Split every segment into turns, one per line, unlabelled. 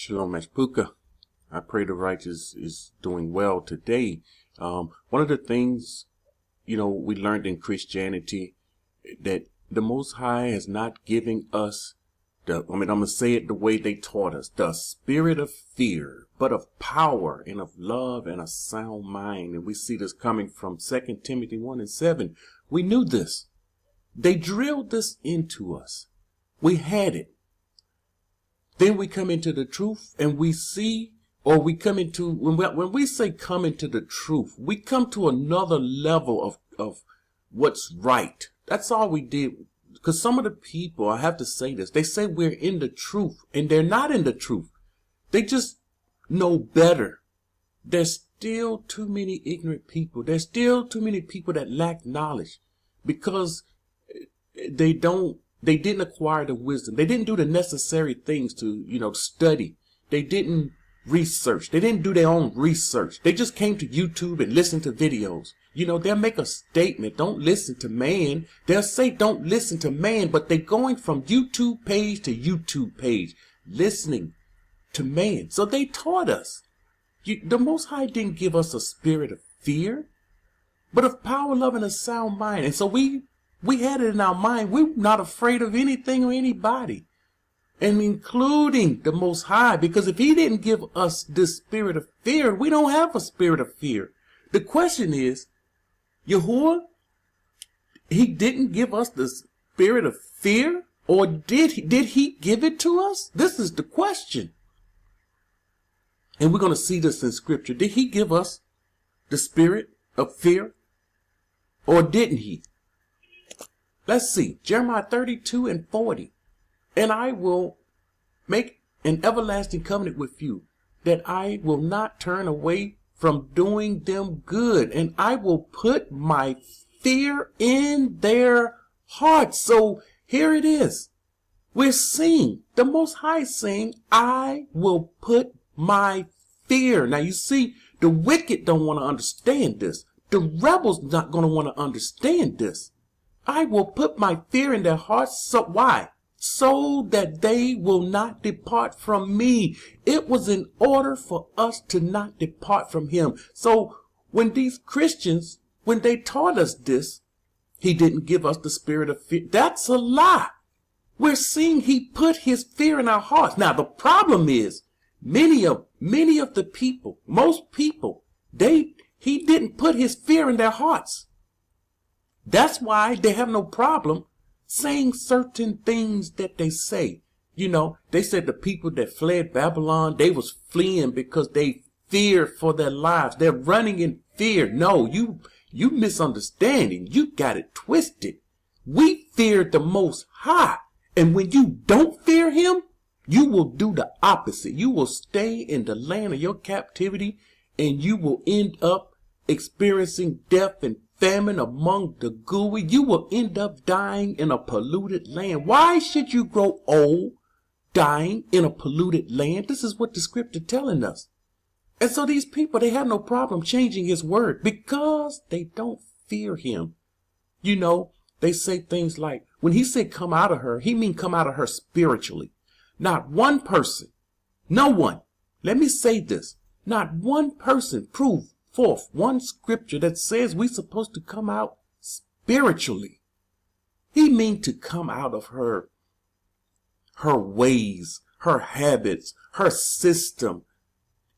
Shalom, Mashpuka. I pray the righteous is doing well today. One of the things, we learned in Christianity that the Most High has not given us I'm going to say it the way they taught us, the spirit of fear, but of power and of love and a sound mind. And we see this coming from 2 Timothy 1:7. We knew this. They drilled this into us. We had it. Then we come into the truth and we see, or we come into, when we say come into the truth, we come to another level of what's right. That's all we did. Because some of the people, I have to say this, they say we're in the truth and they're not in the truth. They just know better. There's still too many ignorant people. There's still too many people that lack knowledge because they didn't acquire the wisdom. They didn't do the necessary things to, study. They didn't research. They didn't do their own research. They just came to YouTube and listened to videos. They'll make a statement, don't listen to man. They'll say don't listen to man, but they're going from YouTube page to YouTube page, listening to man. So they taught us. The Most High didn't give us a spirit of fear, but of power, love, and a sound mind. And so we had it in our mind. We're not afraid of anything or anybody, and including the Most High, because if he didn't give us this spirit of fear, we don't have a spirit of fear. The question is, Yahuah, he didn't give us the spirit of fear, or did he give it to us? This is the question. And we're going to see this in scripture. Did he give us the spirit of fear, or didn't he? Let's see. Jeremiah 32:40. And I will make an everlasting covenant with you, that I will not turn away from doing them good, and I will put my fear in their hearts. So here it is. We're seeing the Most High saying, I will put my fear. Now you see, the wicked don't want to understand this. The rebels not going to want to understand this. I will put my fear in their hearts. So why? So that they will not depart from me. It was in order for us to not depart from him. So when these Christians, when they taught us this, he didn't give us the spirit of fear. That's a lie. We're seeing he put his fear in our hearts. Now the problem is, many of the people, most people, he didn't put his fear in their hearts. That's why they have no problem saying certain things that they say. They said the people that fled Babylon, they was fleeing because they feared for their lives. They're running in fear. No, you misunderstanding. You got it twisted. We feared the Most High. And when you don't fear him, you will do the opposite. You will stay in the land of your captivity, and you will end up experiencing death and famine among the gooey. You will end up dying in a polluted land. Why should you grow old dying in a polluted land? This is what the scripture telling us. And so these people, they have no problem changing his word because they don't fear him. They say things like, when he said come out of her, he mean come out of her spiritually. Not one person, no one, let me say this, not one person proved forth one scripture that says we're supposed to come out spiritually. He means to come out of her ways, her habits, her system.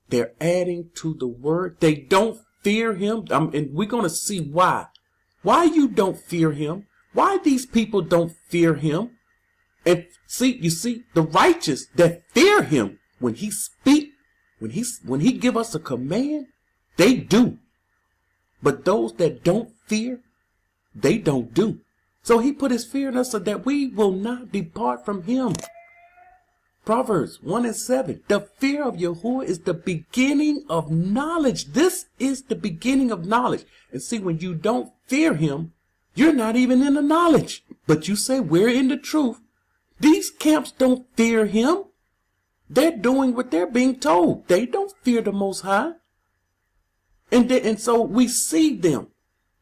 They're adding to the word. They don't fear him. And we're going to see why. Why you don't fear him. Why these people don't fear him. And you see, the righteous that fear him, when he speak, when he give us a command, they do. But those that don't fear, they don't do. So he put his fear in us so that we will not depart from him. Proverbs 1:7. The fear of Yahuah is the beginning of knowledge. This is the beginning of knowledge. And see, when you don't fear him, you're not even in the knowledge. But you say, we're in the truth. These camps don't fear him. They're doing what they're being told. They don't fear the Most High. And so we see them.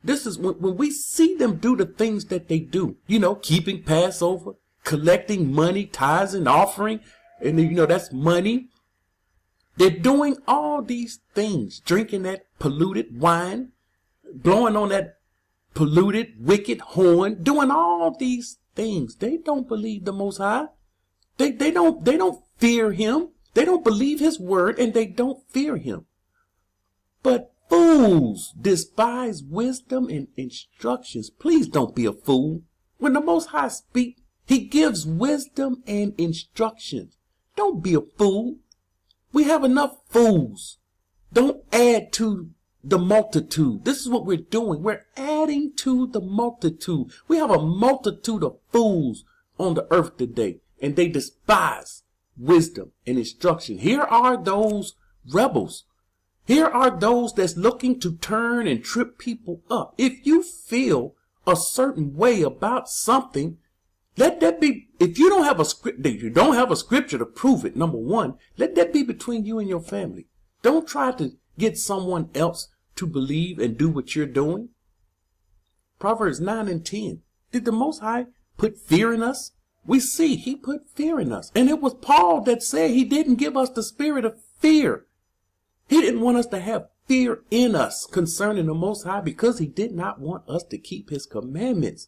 This is when we see them do the things that they do, keeping Passover, collecting money, tithes and offering. And that's money They're doing all these things, drinking that polluted wine, blowing on that polluted, wicked horn, doing all these things. They don't believe the Most High. They don't fear him. They don't believe his word, and they don't fear him. But fools despise wisdom and instructions. Please don't be a fool. When the Most High speaks, he gives wisdom and instructions. Don't be a fool. We have enough fools. Don't add to the multitude. This is what we're doing. We're adding to the multitude. We have a multitude of fools on the earth today, and they despise wisdom and instruction. Here are those rebels. Here are those that's looking to turn and trip people up. If you feel a certain way about something, let that be. If you don't have a script, you don't have a scripture to prove it. Number one, let that be between you and your family. Don't try to get someone else to believe and do what you're doing. Proverbs 9 and 10. Did the Most High put fear in us? We see he put fear in us. And it was Paul that said he didn't give us the spirit of fear. He didn't want us to have fear in us concerning the Most High because he did not want us to keep his commandments.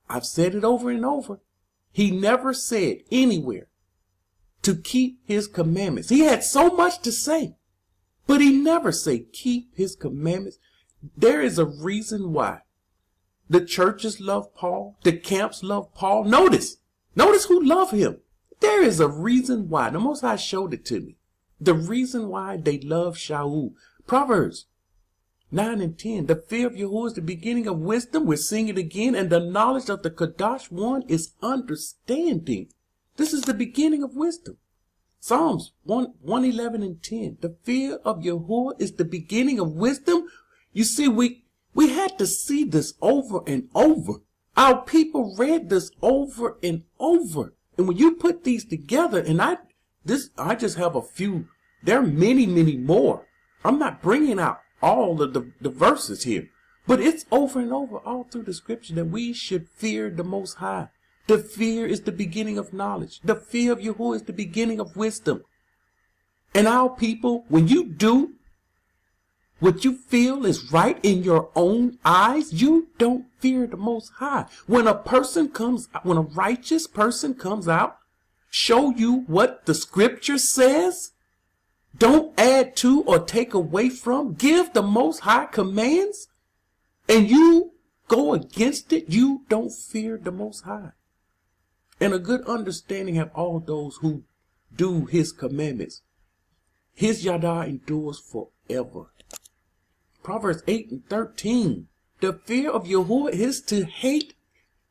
I've said it over and over. He never said anywhere to keep his commandments. He had so much to say, but he never said keep his commandments. There is a reason why the churches love Paul. The camps love Paul. Notice who love him. There is a reason why. The Most High showed it to me. The reason why they love Shaul. Proverbs 9 and 10. The fear of Yahuah is the beginning of wisdom. We're seeing it again. And the knowledge of the Kadash one is understanding. This is the beginning of wisdom. Psalms 111 and 10. The fear of Yahuah is the beginning of wisdom. You see, we had to see this over and over. Our people read this over and over. And when you put these together, and I just have a few. There are many, many more. I'm not bringing out all of the verses here. But it's over and over all through the scripture that we should fear the Most High. The fear is the beginning of knowledge. The fear of Yahuah is the beginning of wisdom. And our people, when you do what you feel is right in your own eyes, you don't fear the Most High. When a righteous person comes out, show you what the scripture says, don't add to or take away from, give the Most High commands, and you go against it, you don't fear the Most High. And a good understanding have all those who do his commandments. His yada endures forever. Proverbs 8 and 13. The fear of Yahuah is to hate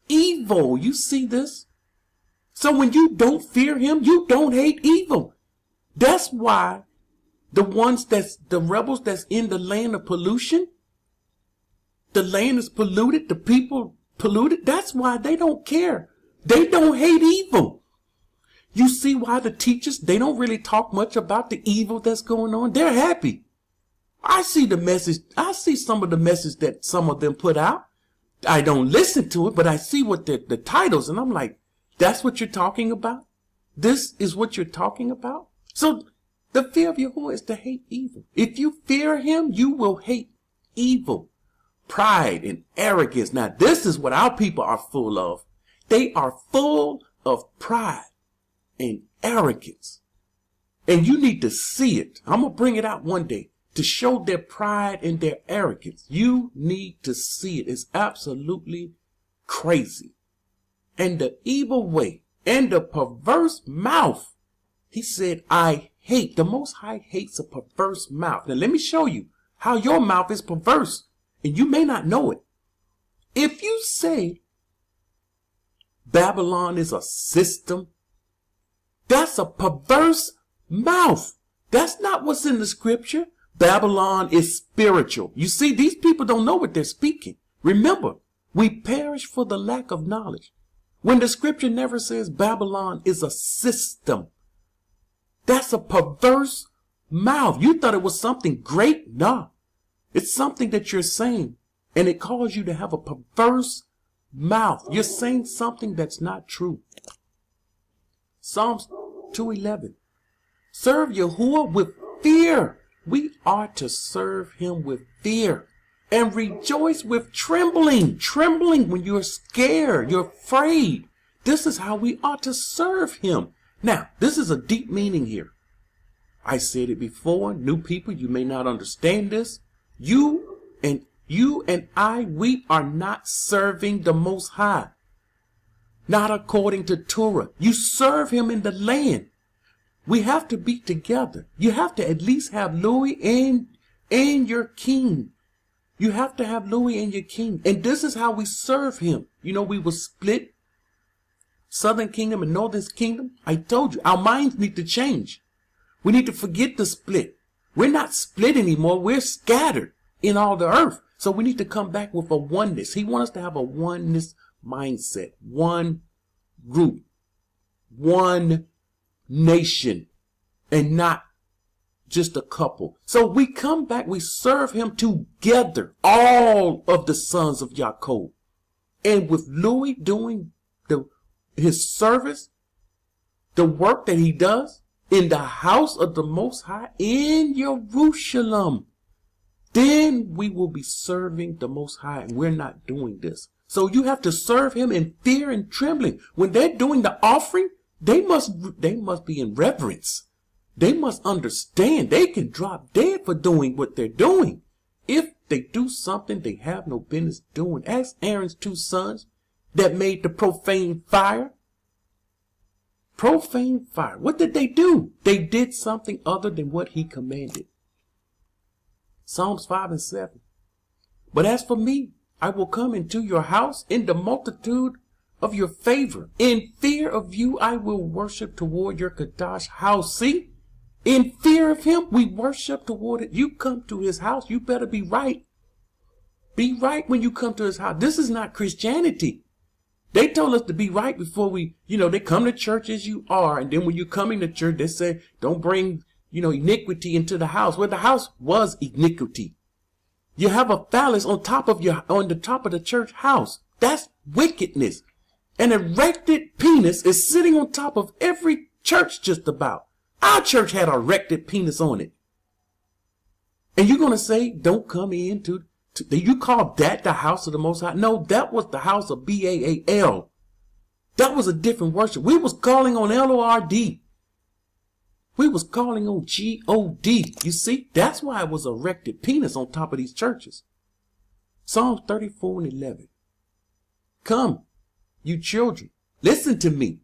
evil. You see this? So when you don't fear him, you don't hate evil. That's why the rebels that's in the land of pollution, the land is polluted, the people polluted. That's why they don't care. They don't hate evil. You see why the teachers, they don't really talk much about the evil that's going on. They're happy. I see the message. I see some of the message that some of them put out. I don't listen to it, but I see what the titles, and I'm like, that's what you're talking about? This is what you're talking about? So the fear of Yahuah is to hate evil. If you fear him, you will hate evil. Pride and arrogance. Now this is what our people are full of. They are full of pride and arrogance. And you need to see it. I'm going to bring it out one day to show their pride and their arrogance. You need to see it. It's absolutely crazy. And the evil way and the perverse mouth. He said, I hate. The Most High hates a perverse mouth. Now let me show you how your mouth is perverse. And you may not know it. If you say Babylon is a system, that's a perverse mouth. That's not what's in the scripture. Babylon is spiritual. You see, these people don't know what they're speaking. Remember, we perish for the lack of knowledge. When the scripture never says Babylon is a system, that's a perverse mouth. You thought it was something great? No. It's something that you're saying, and it calls you to have a perverse mouth. You're saying something that's not true. Psalms 2:11. Serve Yahuah with fear. We are to serve him with fear and rejoice with trembling. Trembling when you're scared, you're afraid. This is how we ought to serve him. Now, this is a deep meaning here. I said it before. New people, you may not understand this. You and I, we are not serving the Most High. Not according to Torah. You serve him in the land. We have to be together. You have to at least have Louis and your king. You have to have Louis and your king. And this is how we serve him. You know, we were split. Southern kingdom and northern kingdom. I told you, our minds need to change. We need to forget the split. We're not split anymore. We're scattered in all the earth. So we need to come back with a oneness. He wants us to have a oneness mindset. One group. One nation. And not just a couple. So we come back. We serve him together. All of the sons of Yahuah. And with Louis doing his service, the work that he does in the house of the Most High in Jerusalem, then we will be serving the Most High, and we're not doing this. So you have to serve him in fear and trembling. When they're doing the offering, they must be in reverence. They must understand they can drop dead for doing what they're doing. If they do something they have no business doing, ask Aaron's 2 sons that made the profane fire. Profane fire. What did they do? They did something other than what he commanded. Psalms 5 and 7. But as for me, I will come into your house in the multitude of your favor. In fear of you, I will worship toward your Kadash house. See? In fear of him, we worship toward it. You come to his house, you better be right. Be right when you come to his house. This is not Christianity. They told us to be right before we, they come to church as you are. And then when you're coming to church, they say, don't bring, iniquity into the house. Well, the house was iniquity. You have a phallus on the top of the church house. That's wickedness. An erected penis is sitting on top of every church just about. Our church had an erected penis on it. And you're going to say, don't come in to you call that the house of the Most High? No, that was the house of Baal. That was a different worship. We was calling on Lord. We was calling on God. You see, that's why it was erected penis on top of these churches. Psalms 34 and 11. Come, you children, listen to me.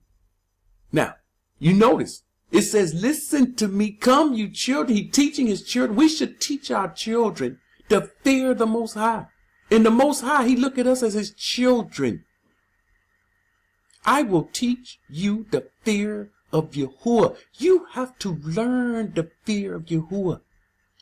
Now, you notice, it says, listen to me. Come, you children. He's teaching his children. We should teach our children to fear the Most High. And the Most High, he look at us as his children. I will teach you the fear of Yahuah. You have to learn the fear of Yahuah.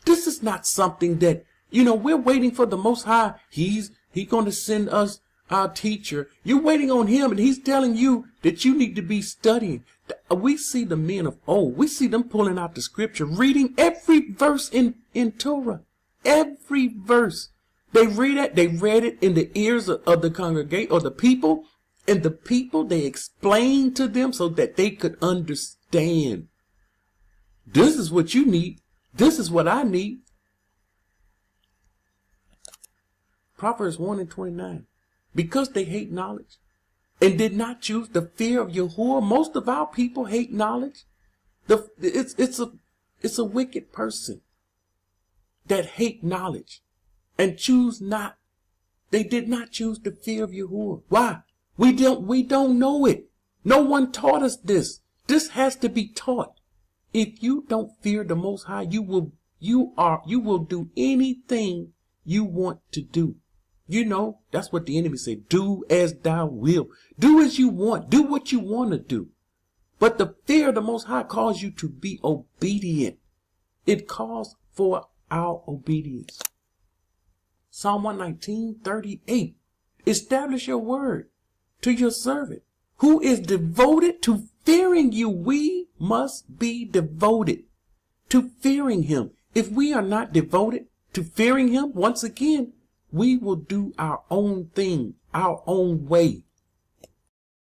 This is not something that, we're waiting for the Most High. He's going to send us our teacher. You're waiting on him, and he's telling you that you need to be studying. We see the men of old. We see them pulling out the scripture, reading every verse in Torah. Every verse. They read it in the ears of the congregation or the people, and the people, they explained to them so that they could understand. This is what you need. This is what I need. Proverbs 1 and 29. Because they hate knowledge and did not choose the fear of Yahuah, most of our people hate knowledge. It's a wicked person that hate knowledge and choose not. They did not choose the fear of Yahuah. Why? We don't know it. No one taught us this. This has to be taught. If you don't fear the Most High, you will do anything you want to do. That's what the enemy said. Do as thou wilt. Do as you want. Do what you want to do. But the fear of the Most High calls you to be obedient. It calls for our obedience. Psalm 119:38. Establish your word to your servant who is devoted to fearing you. We must be devoted to fearing him. If we are not devoted to fearing him, once again, we will do our own thing, our own way.